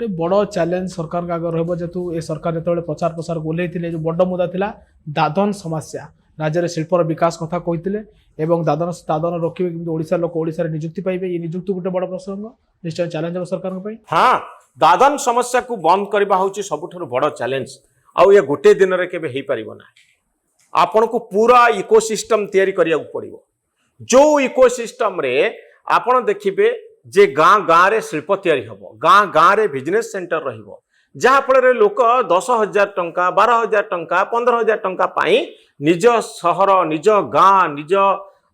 गोटे बड़ चैलेंज सरकार का आगे रही जेतु ए सरकार जो प्रचार प्रसार गोले जो बड़ मुद्दा थिला दादन समस्या राज्य में शिल्पर विकास कथा कहते दादन दादन रखिए ओडिशा लोक ओडिशा निजुक्ति पाइबे ये निजुक्ति गोटे बड़ प्रसंग निश्चय चैलेंज हम सरकार। हाँ दादन समस्या को बंद करवा हूँ सबुठ बड़ चैलेंज आउ ये गोटे दिन में केबे हो पारिबो ना आपण को पूरा इकोसिस्टम तैयारी करिया पड़िबो जो इकोसिस्टम रे आपण देखिबे जे गाँ गाँ रे शिल्प तैयारी हबो गाँ गाँ रे बिजनेस सेंटर रहिबो जहा फल लोक 10,000 टंका 12,000 टंका 15,000 टंका पाई निज सहर निज गाँ निज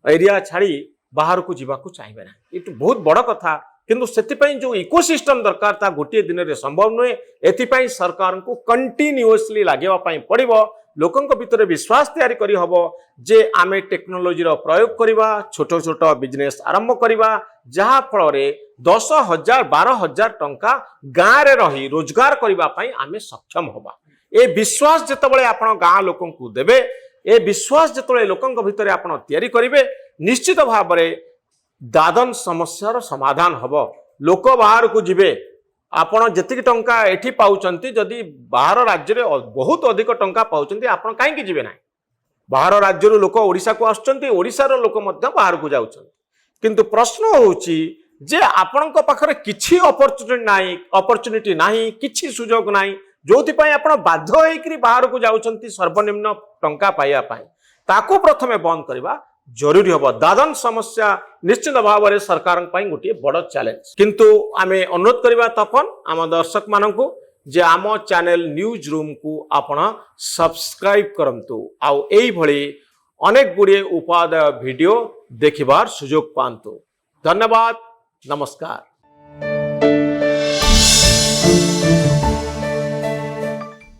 एरिया छाड़ी बाहर को जीवाकू चाहिए ना ये बहुत बड़ कथा किंतु सेतिपई जो इकोसिस्टम दरकार ता गोटे दिन रे संभव नुहे एथिपई सरकार को कंटिन्यूअसली लागेवा पई पड़िबो लोकंक भितर विश्वास तैयारी करी हबो जे आमे टेक्नोलोजी रो प्रयोग करिबा छोट छोट बिजनेस आरंभ करिबा जहा फल रे 10,000 12,000 टंका गाँ रे रही रोजगार करिबा पई आमे सक्षम होबा ए विश्वास जतबळे आपण गाँ लोकंकु देबे ए विश्वास जतबळे लोकंक भितर आपण तैयारी करिवे निश्चित भाव रे दादन समस्यार समाधान हबो लोक बाहर को जिबे आपण जतिक टंका एठी पाउचंती जदि बाहर राज्य रे बहुत अधिक टंका पाउचंती आपण काहे की जिबे ना बाहर राज्य रो लोक ओडिसा को आछंती ओडिसा रो लोक मध्य बाहर को जाउछंती किंतु प्रश्न होउची जे आपणक पाखरे किछि अपॉर्चुनिटी नाही किछि सुयोग नाही जोथि पई आपण बाध्य होइकरी बाहर को जाउछंती सर्वनिम्न टंका पाइया पाई ताको प्रथमे बंद करबा जरूरी हम दादन समस्या निश्चित भाव में सरकार गोटे बड़ चैलेंज किंतु आमे अनुरोध करवा तपन आम दर्शक मानक जे आम चैनल न्यूज रूम को आपण सब्सक्राइब करंतु आउ एई भली अनेक गुड़िए उपादेय वीडियो देखिबार सुयोग पांतु। धन्यवाद नमस्कार।